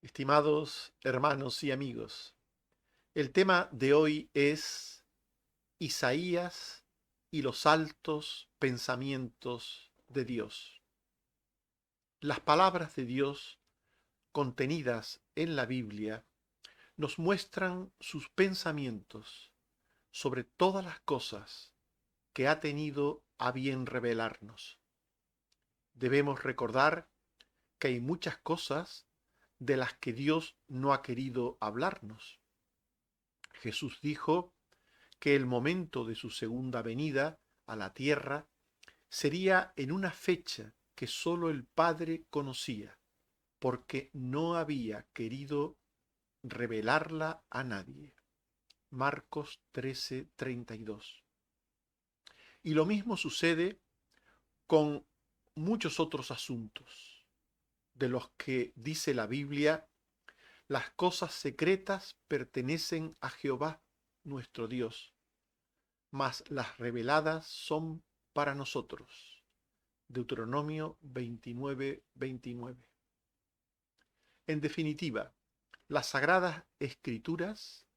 Estimados hermanos y amigos, el tema de hoy es Isaías y los altos pensamientos de Dios. Las palabras de Dios contenidas en la Biblia nos muestran sus pensamientos sobre todas las cosas que ha tenido a bien revelarnos. Debemos recordar que hay muchas cosas de las que Dios no ha querido hablarnos. Jesús dijo que el momento de su segunda venida a la tierra sería en una fecha que sólo el Padre conocía, porque no había querido revelarla a nadie. Marcos 13:32. Y lo mismo sucede con muchos otros asuntos, de los que dice la Biblia: las cosas secretas pertenecen a Jehová, nuestro Dios, mas las reveladas son para nosotros. Deuteronomio 29:29. En definitiva, las sagradas escrituras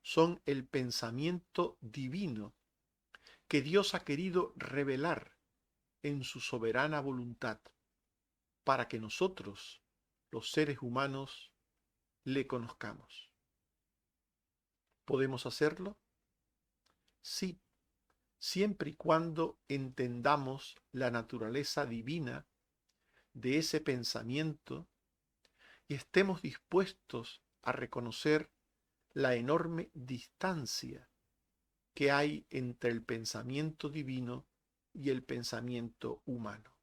son el pensamiento divino que Dios ha querido revelar en su soberana voluntad para que nosotros, los seres humanos, le conozcamos. ¿Podemos hacerlo? Sí, siempre y cuando entendamos la naturaleza divina de ese pensamiento y estemos dispuestos a reconocer la enorme distancia que hay entre el pensamiento divino y el pensamiento humano.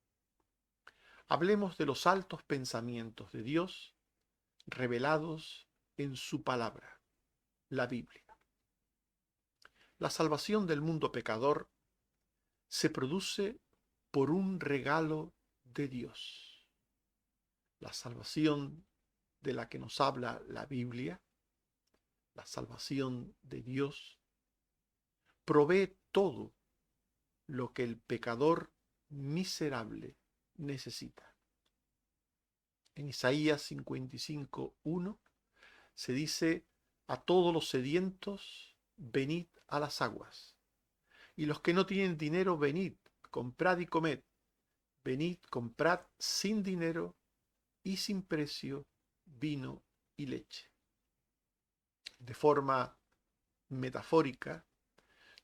Hablemos de los altos pensamientos de Dios revelados en su palabra, la Biblia. La salvación del mundo pecador se produce por un regalo de Dios. La salvación de la que nos habla la Biblia, la salvación de Dios, provee todo lo que el pecador miserable necesita. En Isaías 55:1 se dice: a todos los sedientos, venid a las aguas. Y los que no tienen dinero, venid, comprad y comed. Venid, comprad sin dinero y sin precio vino y leche. De forma metafórica,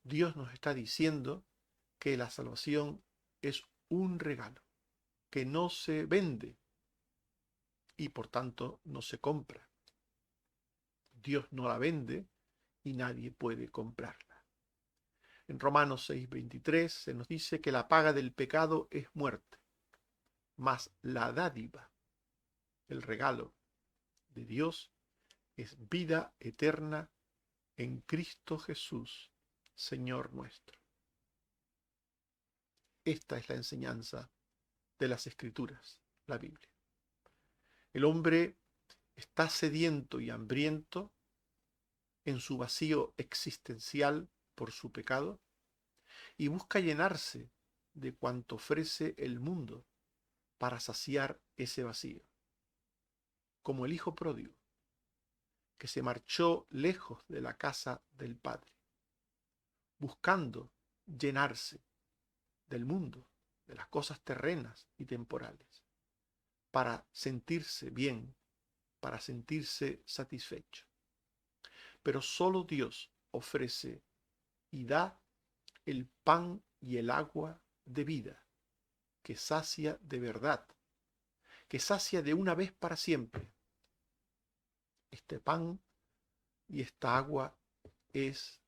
Dios nos está diciendo que la salvación es un regalo, que no se vende y por tanto no se compra. Dios no la vende y nadie puede comprarla. En Romanos 6:23 se nos dice que la paga del pecado es muerte, mas la dádiva, el regalo de Dios, es vida eterna en Cristo Jesús, Señor nuestro. Esta es la enseñanza de las Escrituras, la Biblia. El hombre está sediento y hambriento en su vacío existencial por su pecado y busca llenarse de cuanto ofrece el mundo para saciar ese vacío, como el hijo pródigo, que se marchó lejos de la casa del Padre, buscando llenarse del mundo, de las cosas terrenas y temporales, para sentirse bien, para sentirse satisfecho. Pero solo Dios ofrece y da el pan y el agua de vida, que sacia de verdad, que sacia de una vez para siempre. Este pan y esta agua es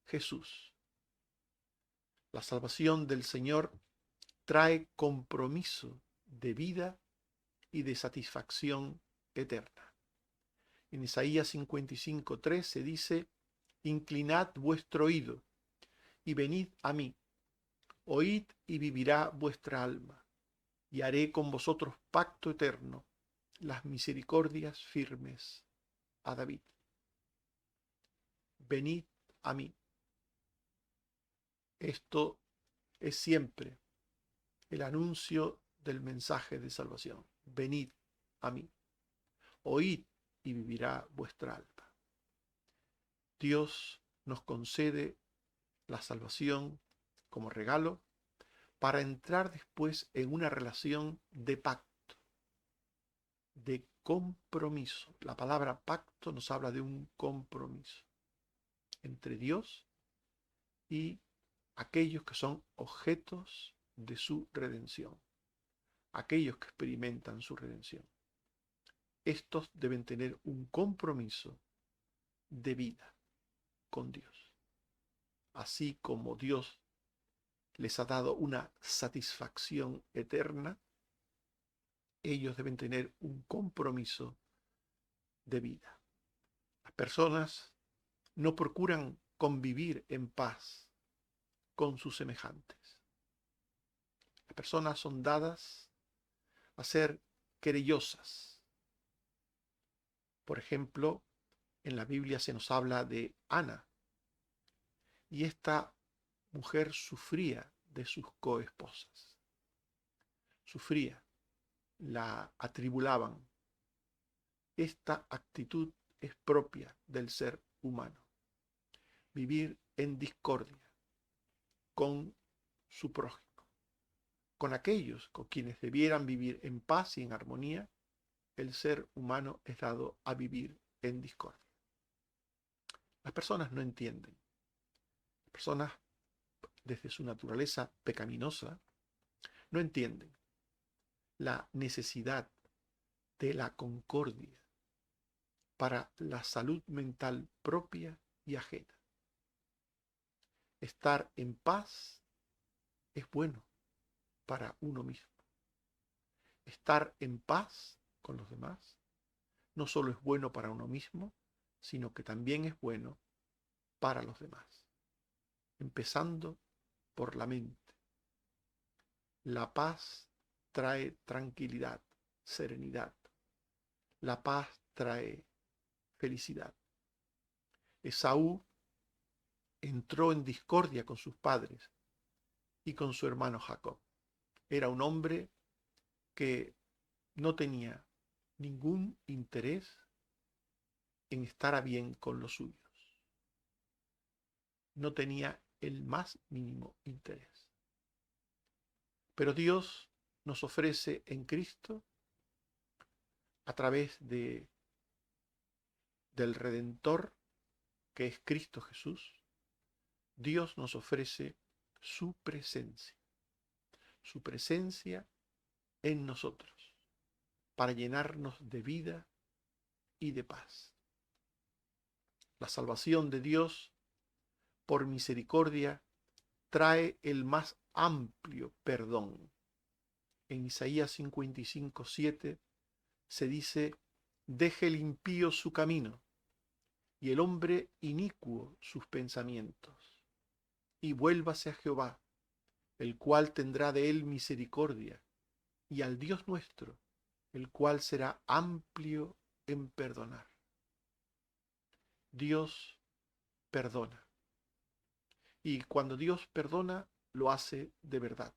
Jesús. La salvación del Señor trae compromiso de vida y de satisfacción eterna. En Isaías 55:3 se dice: inclinad vuestro oído y venid a mí, oíd y vivirá vuestra alma, y haré con vosotros pacto eterno, las misericordias firmes a David. Venid a mí. Esto es siempre el anuncio del mensaje de salvación. Venid a mí. oíd y vivirá vuestra alma. Dios nos concede la salvación como regalo para entrar después en una relación de pacto, de compromiso. La palabra pacto nos habla de un compromiso entre Dios y aquellos que son objetos de su redención, aquellos que experimentan su redención. Estos deben tener un compromiso de vida con Dios. Así como Dios les ha dado una satisfacción eterna, ellos deben tener un compromiso de vida. Las personas no procuran convivir en paz con sus semejantes. Las personas son dadas a ser querellosas. Por ejemplo, en la Biblia se nos habla de Ana, y esta mujer sufría de sus coesposas. Sufría, la atribulaban. Esta actitud es propia del ser humano. Vivir en discordia con su prójimo, con aquellos con quienes debieran vivir en paz y en armonía. El ser humano es dado a vivir en discordia. Las personas no entienden. Las personas, desde su naturaleza pecaminosa, no entienden la necesidad de la concordia para la salud mental propia y ajena. Estar en paz es bueno para uno mismo. Estar en paz con los demás no solo es bueno para uno mismo, sino que también es bueno para los demás. Empezando por la mente. La paz trae tranquilidad, serenidad. La paz trae felicidad. Esaú entró en discordia con sus padres y con su hermano Jacob. Era un hombre que no tenía ningún interés en estar a bien con los suyos. No tenía el más mínimo interés. Pero Dios nos ofrece en Cristo, a través del Redentor, que es Cristo Jesús, Dios nos ofrece su presencia en nosotros, para llenarnos de vida y de paz. La salvación de Dios, por misericordia, trae el más amplio perdón. En Isaías 55:7 se dice: deje el impío su camino y el hombre inicuo sus pensamientos, y vuélvase a Jehová, el cual tendrá de él misericordia, y al Dios nuestro, el cual será amplio en perdonar. Dios perdona. Y cuando Dios perdona, lo hace de verdad.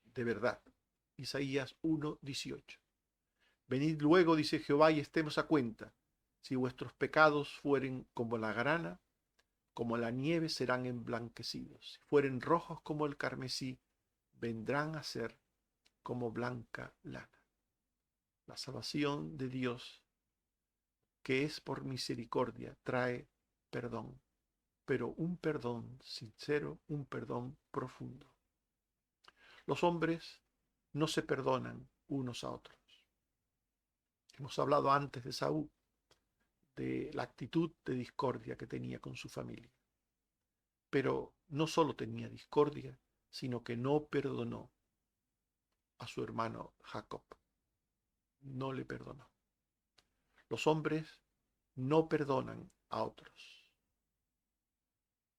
De verdad. Isaías 1:18. Venid luego, dice Jehová, y estemos a cuenta. Si vuestros pecados fueren como la grana, como la nieve serán emblanquecidos. Si fueren rojos como el carmesí, vendrán a ser como blanca lana. La salvación de Dios, que es por misericordia, trae perdón, pero un perdón sincero, un perdón profundo. Los hombres no se perdonan unos a otros. Hemos hablado antes de Saúl, de la actitud de discordia que tenía con su familia. Pero no solo tenía discordia, sino que no perdonó a su hermano Jacob. No le perdonó. Los hombres no perdonan a otros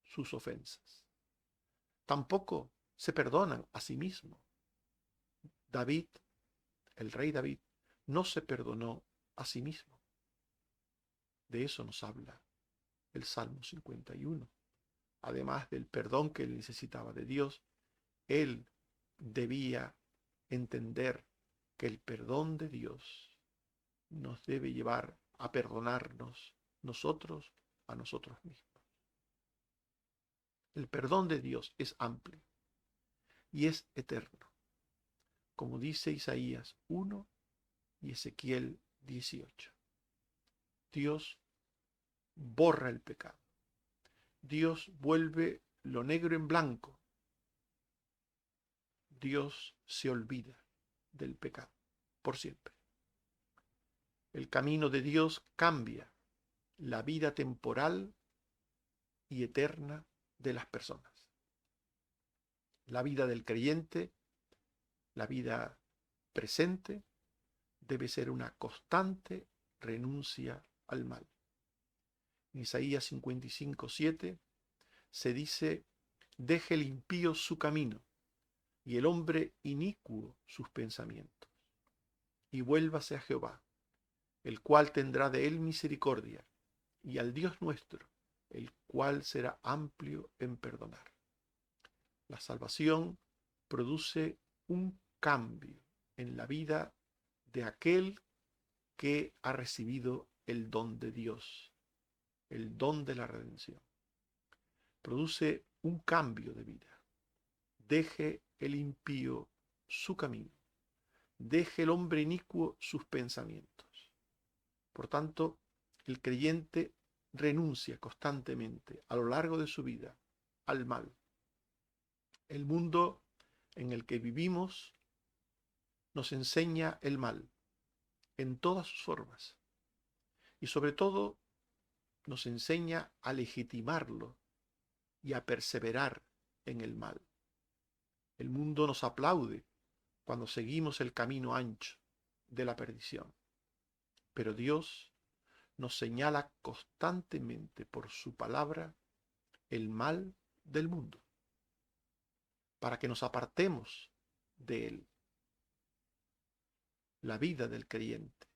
sus ofensas. Tampoco se perdonan a sí mismos. David, el rey David, no se perdonó a sí mismo. De eso nos habla el Salmo 51. Además del perdón que él necesitaba de Dios, él debía entender que el perdón de Dios nos debe llevar a perdonarnos nosotros a nosotros mismos. El perdón de Dios es amplio y es eterno, como dice Isaías 1 y Ezequiel 18. Dios borra el pecado. Dios vuelve lo negro en blanco. Dios se olvida del pecado por siempre. El camino de Dios cambia la vida temporal y eterna de las personas. La vida del creyente, la vida presente, debe ser una constante renuncia al mal. En Isaías 55:7 se dice: deje el impío su camino y el hombre inicuo sus pensamientos, y vuélvase a Jehová, el cual tendrá de él misericordia, y al Dios nuestro, el cual será amplio en perdonar. La salvación produce un cambio en la vida de aquel que ha recibido el don de Dios, el don de la redención. Produce un cambio de vida. Deje el impío su camino, deje el hombre inicuo sus pensamientos. Por tanto, el creyente renuncia constantemente a lo largo de su vida al mal. El mundo en el que vivimos nos enseña el mal en todas sus formas y sobre todo nos enseña a legitimarlo y a perseverar en el mal. El mundo nos aplaude cuando seguimos el camino ancho de la perdición, pero Dios nos señala constantemente por su palabra el mal del mundo, para que nos apartemos de él. La vida del creyente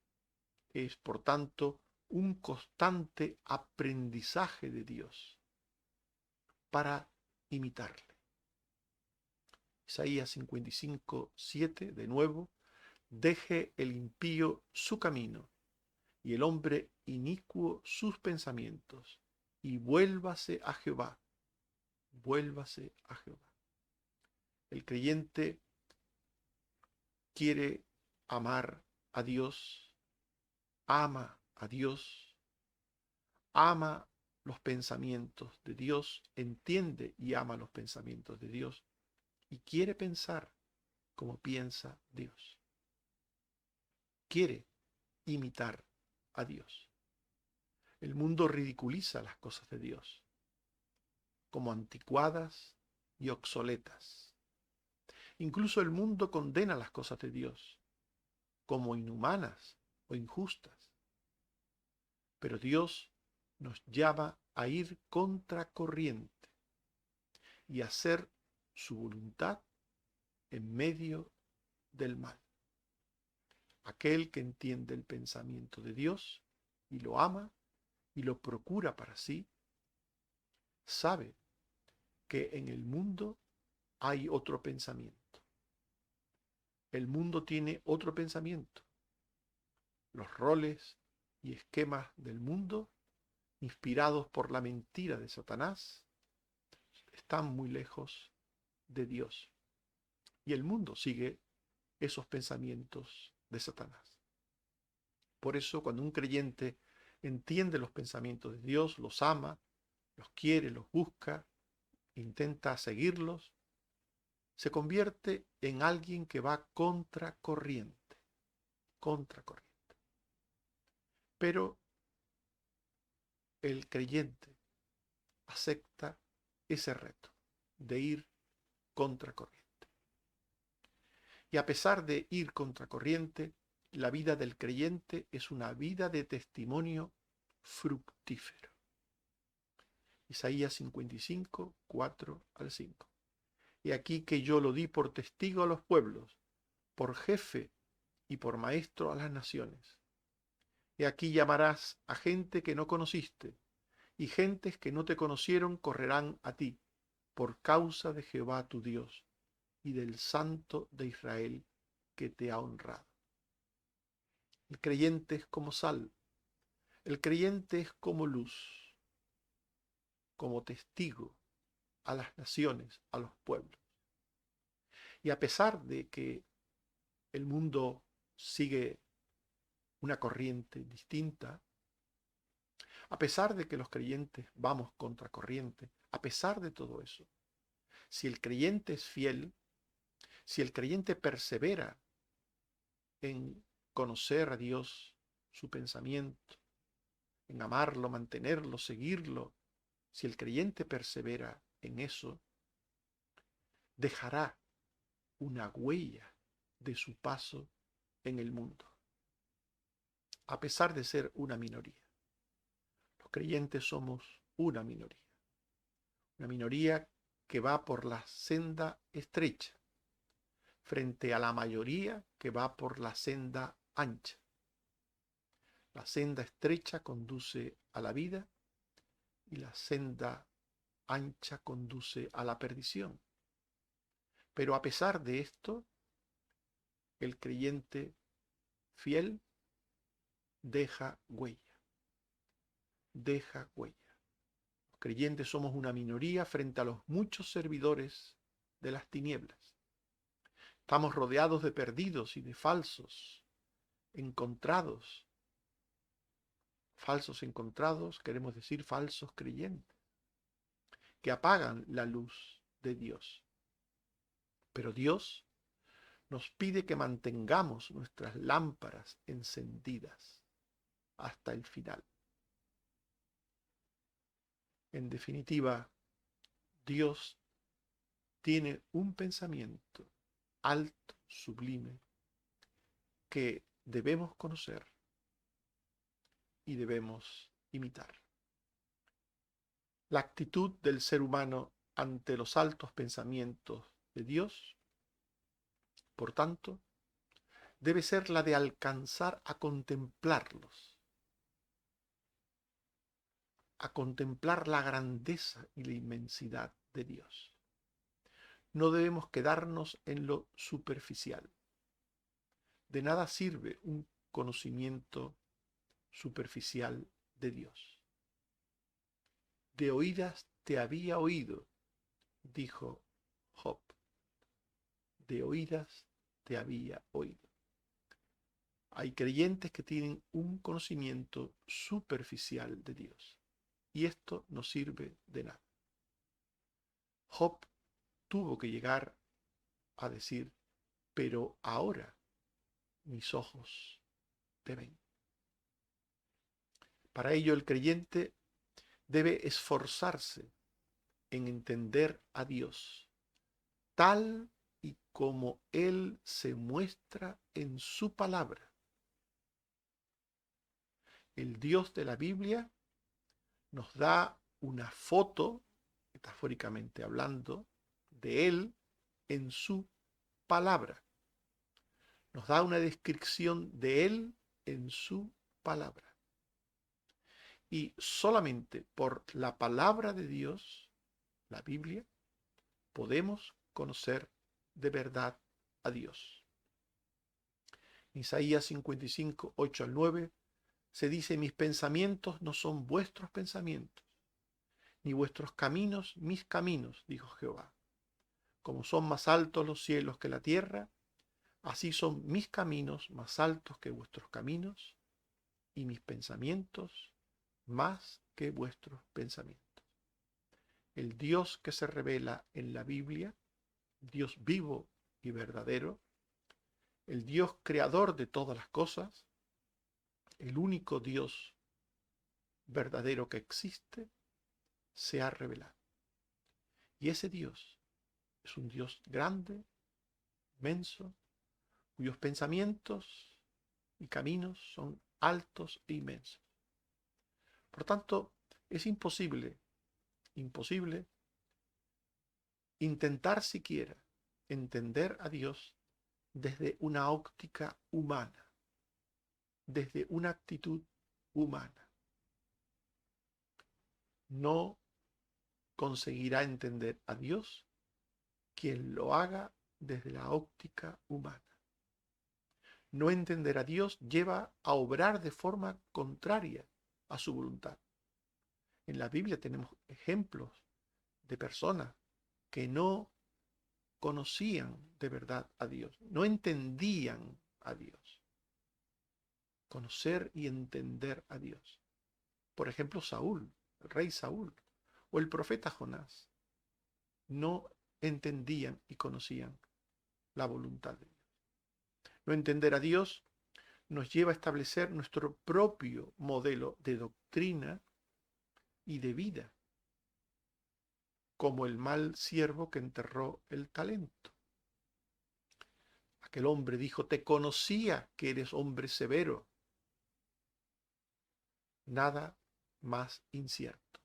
es, por tanto, un constante aprendizaje de Dios para imitarle. Isaías 55:7, de nuevo: deje el impío su camino y el hombre inicuo sus pensamientos, y vuélvase a Jehová, vuélvase a Jehová. El creyente quiere amar a Dios, ama a Dios, ama los pensamientos de Dios, entiende y ama los pensamientos de Dios y quiere pensar como piensa Dios. Quiere imitar a Dios. El mundo ridiculiza las cosas de Dios como anticuadas y obsoletas. Incluso el mundo condena las cosas de Dios como inhumanas o injustas. Pero Dios nos llama a ir contracorriente y hacer su voluntad en medio del mal. Aquel que entiende el pensamiento de Dios y lo ama y lo procura para sí, sabe que en el mundo hay otro pensamiento. El mundo tiene otro pensamiento. Los roles y esquemas del mundo, inspirados por la mentira de Satanás, están muy lejos de Dios. Y el mundo sigue esos pensamientos de Satanás. Por eso, cuando un creyente entiende los pensamientos de Dios, los ama, los quiere, los busca, intenta seguirlos, se convierte en alguien que va contracorriente, contracorriente. Pero el creyente acepta ese reto de ir contracorriente. Y a pesar de ir contracorriente, la vida del creyente es una vida de testimonio fructífero. Isaías 55, 4 al 5. Y aquí que yo lo di por testigo a los pueblos, por jefe y por maestro a las naciones. Y aquí llamarás a gente que no conociste, y gentes que no te conocieron correrán a ti, por causa de Jehová tu Dios y del Santo de Israel que te ha honrado. El creyente es como sal. El creyente es como luz, como testigo a las naciones, a los pueblos. Y a pesar de que el mundo sigue una corriente distinta, a pesar de que los creyentes vamos contra corriente, a pesar de todo eso, si el creyente es fiel, si el creyente persevera en conocer a Dios, su pensamiento, en amarlo, mantenerlo, seguirlo, si el creyente persevera en eso, dejará una huella de su paso en el mundo, a pesar de ser una minoría. Los creyentes somos una minoría que va por la senda estrecha, frente a la mayoría que va por la senda ancha. La senda estrecha conduce a la vida y la senda ancha conduce a la perdición. Pero a pesar de esto, el creyente fiel deja huella, deja huella. Los creyentes somos una minoría frente a los muchos servidores de las tinieblas. Estamos rodeados de perdidos y de falsos encontrados. Falsos encontrados, queremos decir falsos creyentes, que apagan la luz de Dios. Pero Dios nos pide que mantengamos nuestras lámparas encendidas hasta el final. En definitiva, Dios tiene un pensamiento alto, sublime, que debemos conocer y debemos imitar. La actitud del ser humano ante los altos pensamientos de Dios, por tanto, debe ser la de alcanzar a contemplarlos, a contemplar la grandeza y la inmensidad de Dios. No debemos quedarnos en lo superficial. De nada sirve un conocimiento superficial de Dios. De oídas te había oído, dijo Job. De oídas te había oído. Hay creyentes que tienen un conocimiento superficial de Dios y esto no sirve de nada. Job tuvo que llegar a decir, pero ahora mis ojos te ven. Para ello el creyente debe esforzarse en entender a Dios tal y como Él se muestra en su palabra. El Dios de la Biblia nos da una foto, metafóricamente hablando, de Él en su palabra. Nos da una descripción de Él en su palabra. Y solamente por la palabra de Dios, la Biblia, podemos conocer de verdad a Dios. En Isaías 55, 8 al 9, se dice, mis pensamientos no son vuestros pensamientos, ni vuestros caminos mis caminos, dijo Jehová. Como son más altos los cielos que la tierra, así son mis caminos más altos que vuestros caminos, y mis pensamientos más que vuestros pensamientos. El Dios que se revela en la Biblia, Dios vivo y verdadero, el Dios creador de todas las cosas, el único Dios verdadero que existe, se ha revelado. Y ese Dios es un Dios grande, inmenso, cuyos pensamientos y caminos son altos e inmensos. Por tanto, es imposible intentar siquiera entender a Dios desde una óptica humana, desde una actitud humana. No conseguirá entender a Dios quien lo haga desde la óptica humana. No entender a Dios lleva a obrar de forma contraria a su voluntad. En la Biblia tenemos ejemplos de personas que no conocían de verdad a Dios, no entendían a Dios. Conocer y entender a Dios. Por ejemplo, Saúl, el rey Saúl, o el profeta Jonás, no entendían y conocían la voluntad de Dios. No entender a Dios nos lleva a establecer nuestro propio modelo de doctrina y de vida, como el mal siervo que enterró el talento. Aquel hombre dijo: te conocía que eres hombre severo. Nada más incierto.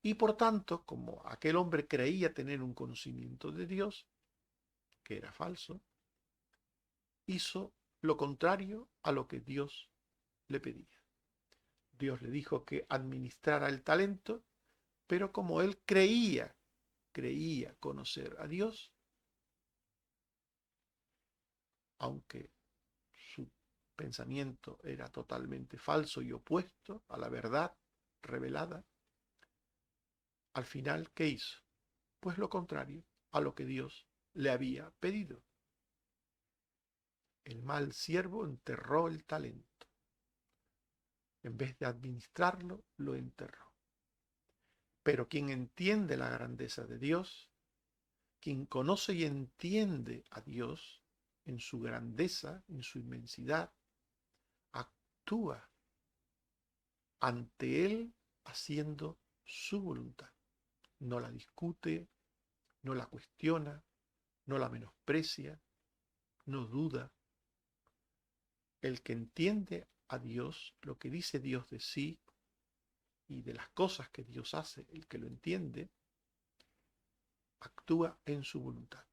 Y por tanto, como aquel hombre creía tener un conocimiento de Dios, que era falso, hizo lo contrario a lo que Dios le pedía. Dios le dijo que administrara el talento, pero como él creía conocer a Dios, aunque su pensamiento era totalmente falso y opuesto a la verdad revelada, al final, ¿qué hizo? Pues lo contrario a lo que Dios le había pedido. El mal siervo enterró el talento. En vez de administrarlo, lo enterró. Pero quien entiende la grandeza de Dios, quien conoce y entiende a Dios en su grandeza, en su inmensidad, actúa ante Él haciendo su voluntad. No la discute, no la cuestiona, no la menosprecia, no duda. El que entiende a Dios, lo que dice Dios de sí y de las cosas que Dios hace, el que lo entiende, actúa en su voluntad.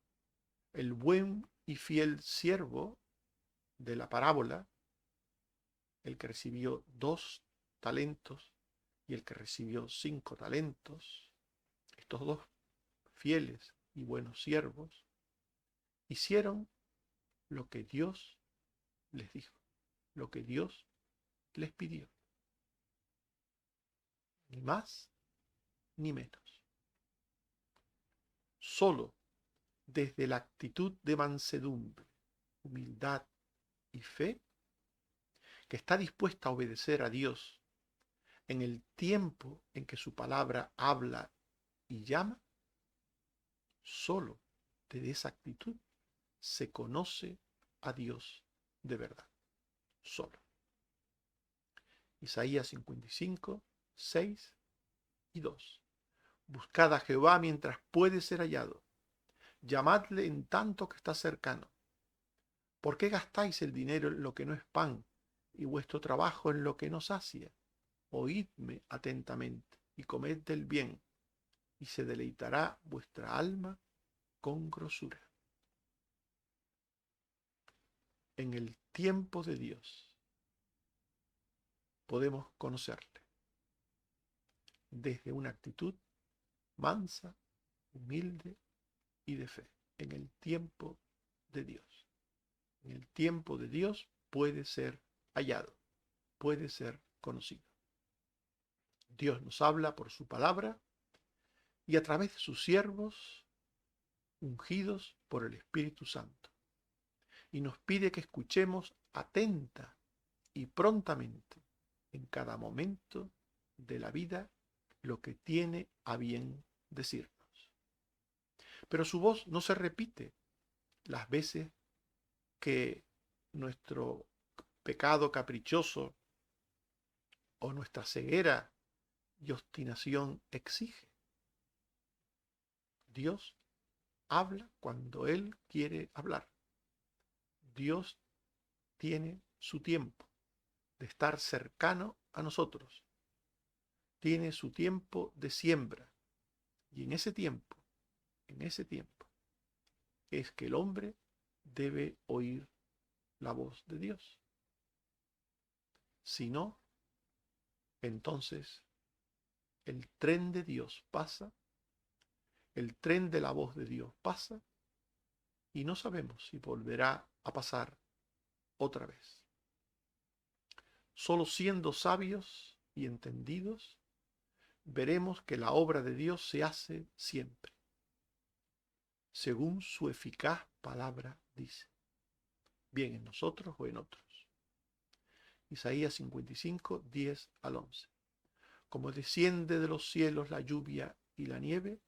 El buen y fiel siervo de la parábola, el que recibió 2 talentos y el que recibió 5 talentos, estos dos fieles y buenos siervos, hicieron lo que Dios les dijo, lo que Dios les pidió. Ni más ni menos. Solo desde la actitud de mansedumbre, humildad y fe, que está dispuesta a obedecer a Dios en el tiempo en que su palabra habla y llama, solo desde esa actitud se conoce a Dios de verdad. Solo. Isaías 55, 6 y 2. Buscad a Jehová mientras puede ser hallado. Llamadle en tanto que está cercano. ¿Por qué gastáis el dinero en lo que no es pan y vuestro trabajo en lo que no sacia? Oídme atentamente y comed del bien, y se deleitará vuestra alma con grosura. En el tiempo de Dios podemos conocerle desde una actitud mansa, humilde y de fe. En el tiempo de Dios. En el tiempo de Dios puede ser hallado, puede ser conocido. Dios nos habla por su palabra y a través de sus siervos ungidos por el Espíritu Santo. Y nos pide que escuchemos atenta y prontamente en cada momento de la vida lo que tiene a bien decirnos. Pero su voz no se repite las veces que nuestro pecado caprichoso o nuestra ceguera y obstinación exige. Dios habla cuando Él quiere hablar. Dios tiene su tiempo de estar cercano a nosotros. Tiene su tiempo de siembra. Y en ese tiempo, es que el hombre debe oír la voz de Dios. Si no, entonces el tren de Dios pasa, el tren de la voz de Dios pasa, y no sabemos si volverá a pasar otra vez. Solo siendo sabios y entendidos, veremos que la obra de Dios se hace siempre, según su eficaz palabra dice, bien en nosotros o en otros. Isaías 55, 10 al 11. Como desciende de los cielos la lluvia y la nieve,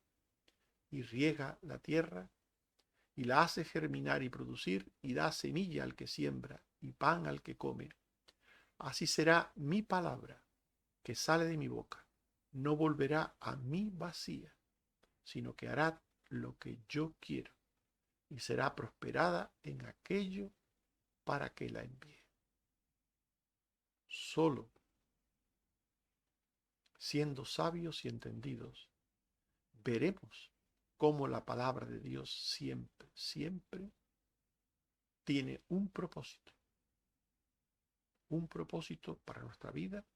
y riega la tierra, y la hace germinar y producir, y da semilla al que siembra, y pan al que come, así será mi palabra que sale de mi boca. No volverá a mí vacía, sino que hará lo que yo quiero, y será prosperada en aquello para que la envíe. Solo siendo sabios y entendidos, veremos cómo la palabra de Dios siempre, siempre tiene un propósito para nuestra vida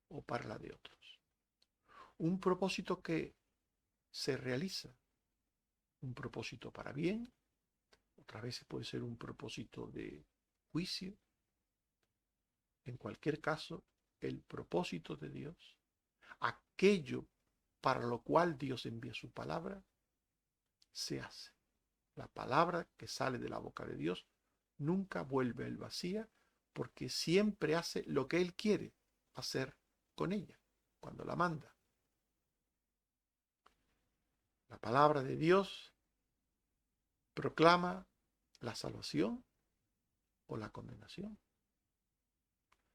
o para la de otros. Un propósito que se realiza, un propósito para bien, otras veces puede ser un propósito de juicio. En cualquier caso, el propósito de Dios, aquello para lo cual Dios envía su palabra, se hace. La palabra que sale de la boca de Dios nunca vuelve al vacío, porque siempre hace lo que Él quiere hacer con ella, cuando la manda. La palabra de Dios proclama la salvación o la condenación.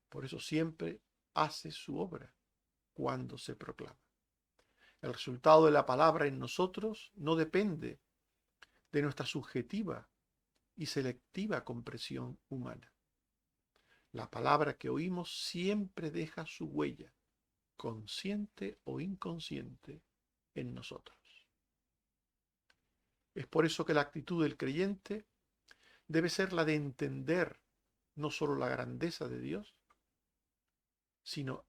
Por eso siempre hace su obra cuando se proclama. El resultado de la palabra en nosotros no depende de nuestra subjetiva y selectiva comprensión humana. La palabra que oímos siempre deja su huella, consciente o inconsciente, en nosotros. Es por eso que la actitud del creyente debe ser la de entender no solo la grandeza de Dios, sino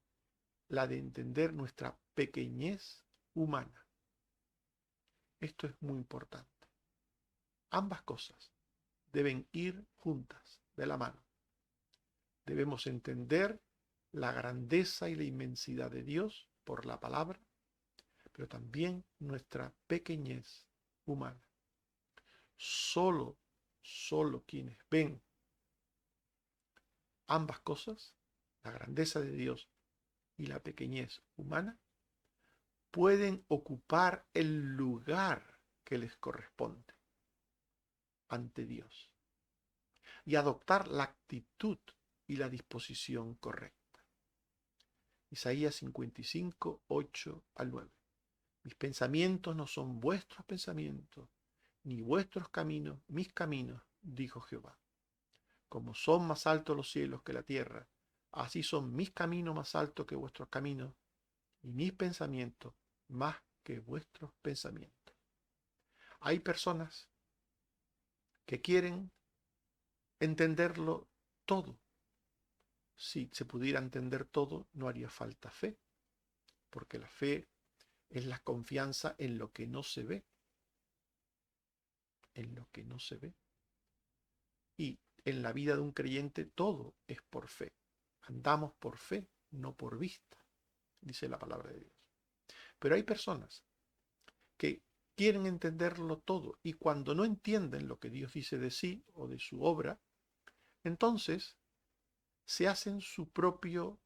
la de entender nuestra pequeñez humana. Esto es muy importante. Ambas cosas deben ir juntas, de la mano. Debemos entender la grandeza y la inmensidad de Dios por la palabra, pero también nuestra pequeñez humana. Solo quienes ven ambas cosas, la grandeza de Dios y la pequeñez humana, pueden ocupar el lugar que les corresponde ante Dios y adoptar la actitud y la disposición correcta. Isaías 55, 8 al 9. Mis pensamientos no son vuestros pensamientos, ni vuestros caminos mis caminos, dijo Jehová. Como son más altos los cielos que la tierra, así son mis caminos más altos que vuestros caminos, y mis pensamientos más que vuestros pensamientos. Hay personas que quieren entenderlo todo. Si se pudiera entender todo, no haría falta fe, porque la fe es la confianza en lo que no se ve, en lo que no se ve. Y en la vida de un creyente todo es por fe. Andamos por fe, no por vista, dice la palabra de Dios. Pero hay personas que quieren entenderlo todo y cuando no entienden lo que Dios dice de sí o de su obra, entonces se hacen su propio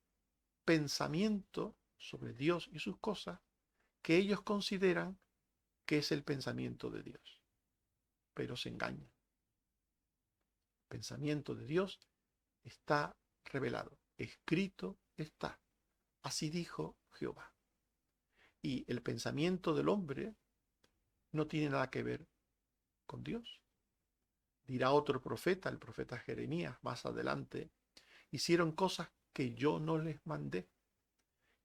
pensamiento sobre Dios y sus cosas que ellos consideran que es el pensamiento de Dios. Pero se engañan. El pensamiento de Dios está revelado, escrito está. Así dijo Jehová. Y el pensamiento del hombre no tiene nada que ver con Dios. Dirá otro profeta, el profeta Jeremías, más adelante, hicieron cosas que yo no les mandé,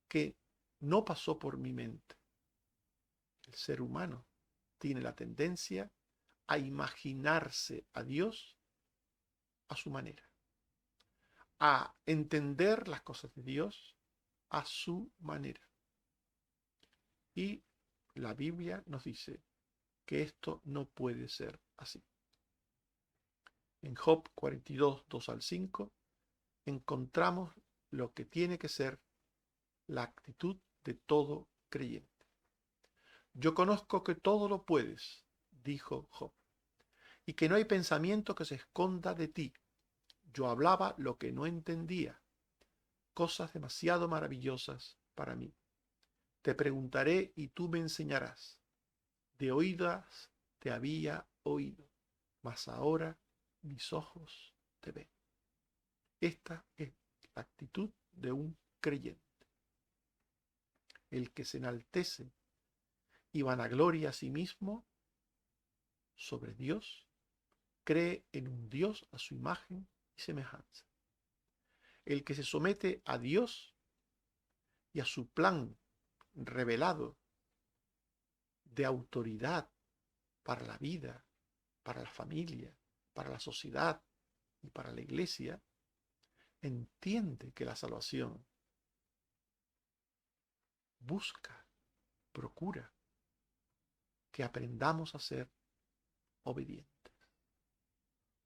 que no pasó por mi mente. El ser humano tiene la tendencia a imaginarse a Dios a su manera, a entender las cosas de Dios a su manera. Y la Biblia nos dice que esto no puede ser así. En Job 42, 2 al 5, encontramos lo que tiene que ser la actitud de todo creyente. Yo conozco que todo lo puedes, dijo Job, y que no hay pensamiento que se esconda de ti. Yo hablaba lo que no entendía, cosas demasiado maravillosas para mí. Te preguntaré y tú me enseñarás. De oídas te había oído, mas ahora mis ojos te ven. Esta es la actitud de un creyente. El que se enaltece y vanagloria a sí mismo sobre Dios, cree en un Dios a su imagen y semejanza. El que se somete a Dios y a su plan revelado de autoridad para la vida, para la familia, para la sociedad y para la iglesia, entiende que la salvación busca, procura que aprendamos a ser obedientes.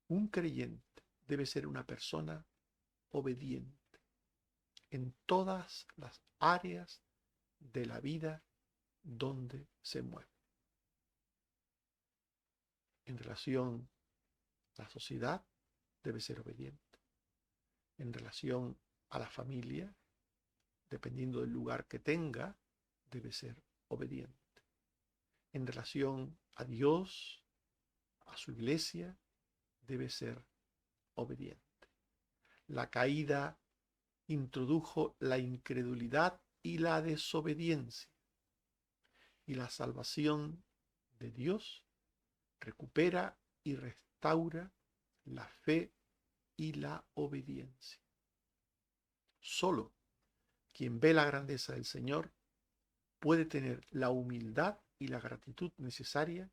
Un creyente debe ser una persona obediente en todas las áreas de la vida donde se mueve. En relación a la sociedad, debe ser obediente. En relación a la familia, dependiendo del lugar que tenga, debe ser obediente. En relación a Dios, a su iglesia, debe ser obediente. La caída introdujo la incredulidad y la desobediencia. Y la salvación de Dios recupera y restaura la fe y la obediencia. Solo quien ve la grandeza del Señor puede tener la humildad y la gratitud necesaria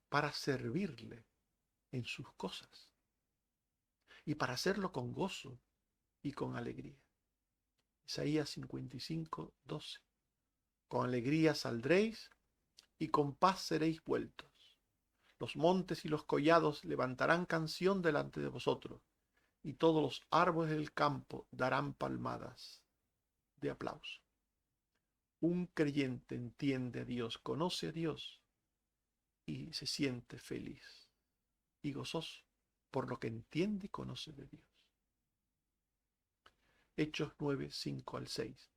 para servirle en sus cosas y para hacerlo con gozo y con alegría. Isaías 55, 12. Con alegría saldréis y con paz seréis vueltos. Los montes y los collados levantarán canción delante de vosotros, y todos los árboles del campo darán palmadas de aplauso. Un creyente entiende a Dios, conoce a Dios y se siente feliz y gozoso por lo que entiende y conoce de Dios. Hechos 9, 5 al 6.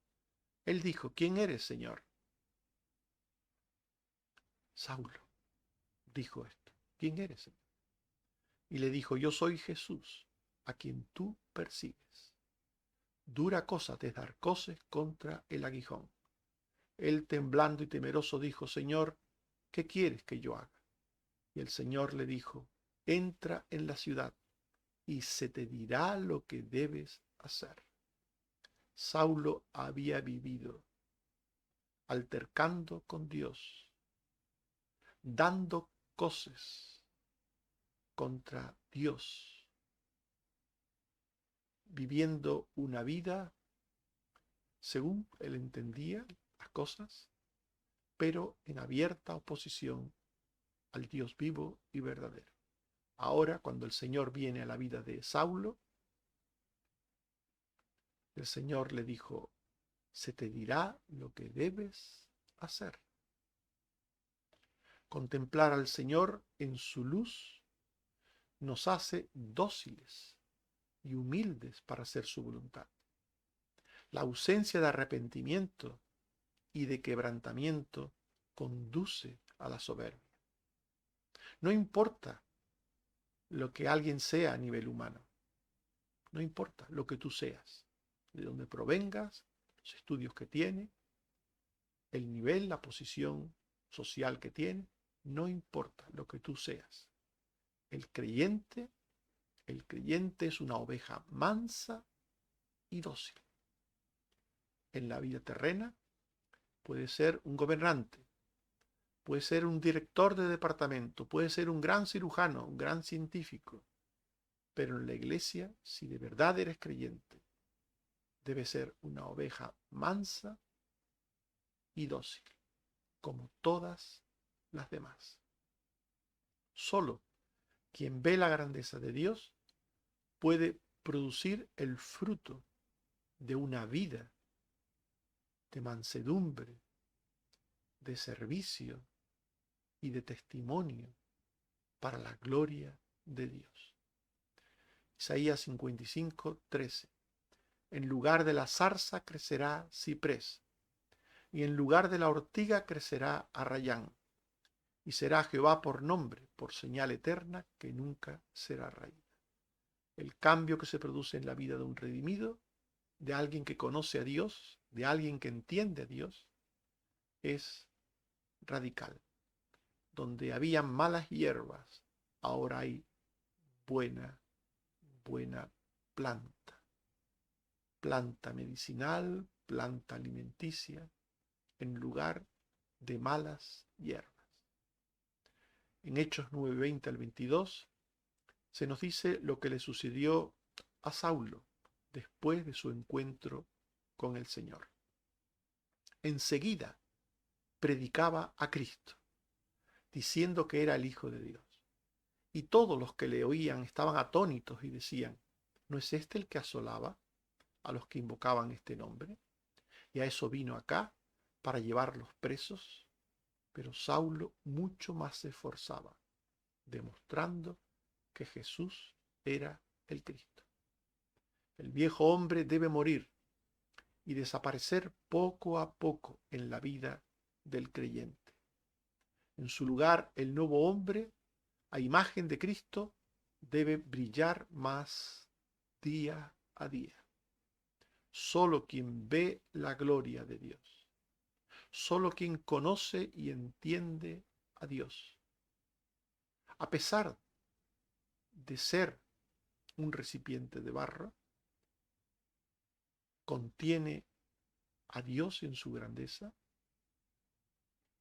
Él dijo: ¿Quién eres, Señor? Saulo dijo esto: ¿Quién eres, Señor? Y le dijo: yo soy Jesús, a quien tú persigues. Dura cosa te es dar coces contra el aguijón. Él, temblando y temeroso, dijo: Señor, ¿qué quieres que yo haga? Y el Señor le dijo: entra en la ciudad y se te dirá lo que debes hacer. Saulo había vivido altercando con Dios, dando coces contra Dios, viviendo una vida según él entendía las cosas, pero en abierta oposición al Dios vivo y verdadero. Ahora, cuando el Señor viene a la vida de Saulo, el Señor le dijo: se te dirá lo que debes hacer. Contemplar al Señor en su luz nos hace dóciles y humildes para hacer su voluntad. La ausencia de arrepentimiento y de quebrantamiento conduce a la soberbia. No importa lo que alguien sea a nivel humano, no importa lo que tú seas, de dónde provengas, los estudios que tiene, el nivel, la posición social que tiene, no importa lo que tú seas. El creyente es una oveja mansa y dócil. En la vida terrena puede ser un gobernante, puede ser un director de departamento, puede ser un gran cirujano, un gran científico, pero en la iglesia, si de verdad eres creyente, debe ser una oveja mansa y dócil, como todas las demás. Solo Quien ve la grandeza de Dios puede producir el fruto de una vida de mansedumbre, de servicio y de testimonio para la gloria de Dios. Isaías 55:13. En lugar de la zarza crecerá ciprés, y en lugar de la ortiga crecerá arrayán, y será Jehová por nombre, por señal eterna que nunca será raída. El cambio que se produce en la vida de un redimido, de alguien que conoce a Dios, de alguien que entiende a Dios, es radical. Donde habían malas hierbas, ahora hay buena planta. Planta medicinal, planta alimenticia, en lugar de malas hierbas. En Hechos 9:20 al 22 se nos dice lo que le sucedió a Saulo después de su encuentro con el Señor. Enseguida predicaba a Cristo, diciendo que era el Hijo de Dios. Y todos los que le oían estaban atónitos y decían, ¿no es este el que asolaba a los que invocaban este nombre? Y a eso vino acá, para llevarlos presos. Pero Saulo mucho más se esforzaba, demostrando que Jesús era el Cristo. El viejo hombre debe morir y desaparecer poco a poco en la vida del creyente. En su lugar, el nuevo hombre, a imagen de Cristo, debe brillar más día a día. Solo quien ve la gloria de Dios, solo quien conoce y entiende a Dios, a pesar de ser un recipiente de barro, contiene a Dios en su grandeza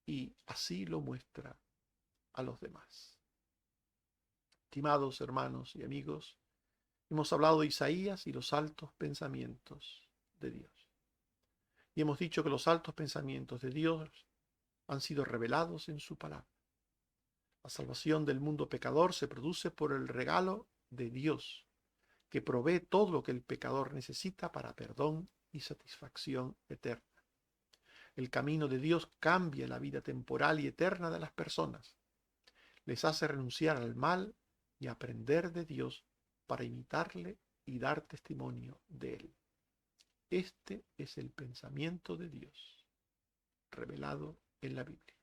y así lo muestra a los demás. Estimados hermanos y amigos, hemos hablado de Isaías y los altos pensamientos de Dios. Y hemos dicho que los altos pensamientos de Dios han sido revelados en su palabra. La salvación del mundo pecador se produce por el regalo de Dios, que provee todo lo que el pecador necesita para perdón y satisfacción eterna. El camino de Dios cambia la vida temporal y eterna de las personas. Les hace renunciar al mal y aprender de Dios para imitarle y dar testimonio de él. Este es el pensamiento de Dios, revelado en la Biblia.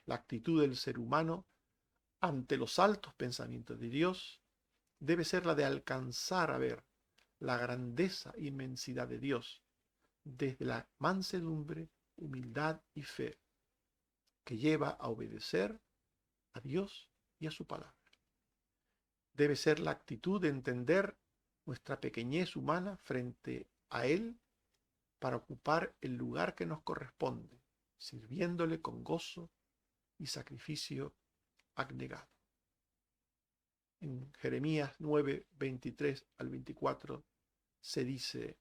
La actitud del ser humano ante los altos pensamientos de Dios debe ser la de alcanzar a ver la grandeza e inmensidad de Dios desde la mansedumbre, humildad y fe que lleva a obedecer a Dios y a su palabra. Debe ser la actitud de entender nuestra pequeñez humana frente a Él para ocupar el lugar que nos corresponde, sirviéndole con gozo y sacrificio abnegado. En Jeremías 9, 23 al 24 se dice,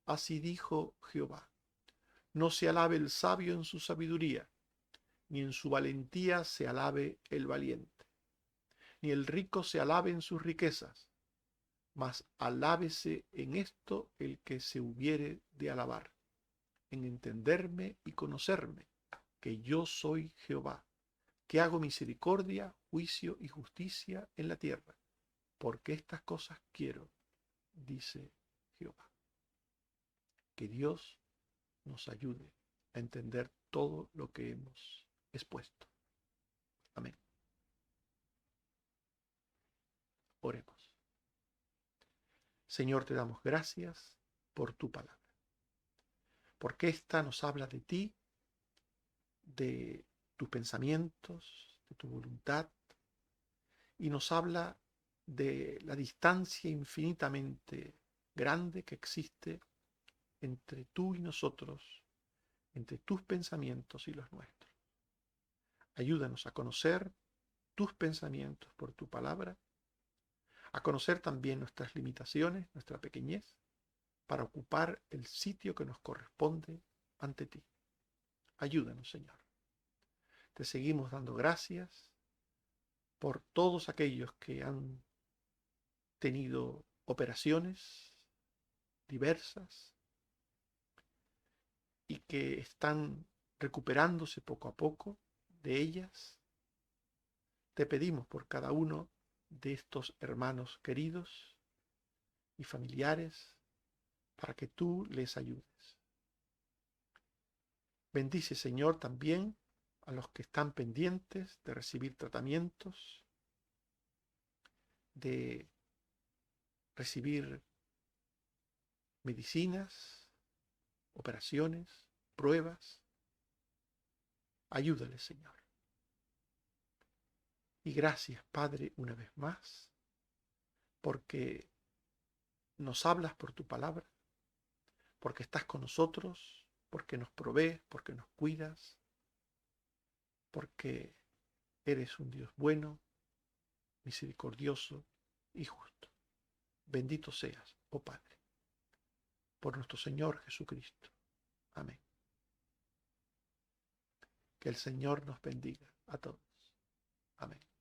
así dijo Jehová, no se alabe el sabio en su sabiduría, ni en su valentía se alabe el valiente, ni el rico se alabe en sus riquezas, mas alábese en esto el que se hubiere de alabar, en entenderme y conocerme, que yo soy Jehová, que hago misericordia, juicio y justicia en la tierra, porque estas cosas quiero, dice Jehová. Que Dios nos ayude a entender todo lo que hemos expuesto. Amén. Oremos. Señor, te damos gracias por tu palabra, porque ésta nos habla de ti, de tus pensamientos, de tu voluntad, y nos habla de la distancia infinitamente grande que existe entre tú y nosotros, entre tus pensamientos y los nuestros. Ayúdanos a conocer tus pensamientos por tu palabra, a conocer también nuestras limitaciones, nuestra pequeñez, para ocupar el sitio que nos corresponde ante ti. Ayúdanos, Señor. Te seguimos dando gracias por todos aquellos que han tenido operaciones diversas y que están recuperándose poco a poco de ellas. Te pedimos por cada uno de estos hermanos queridos y familiares para que tú les ayudes. Bendice, Señor, también a los que están pendientes de recibir tratamientos, de recibir medicinas, operaciones, pruebas. Ayúdales, Señor. Y gracias, Padre, una vez más, porque nos hablas por tu palabra, porque estás con nosotros, porque nos provees, porque nos cuidas, porque eres un Dios bueno, misericordioso y justo. Bendito seas, oh Padre, por nuestro Señor Jesucristo. Amén. Que el Señor nos bendiga a todos. Amén.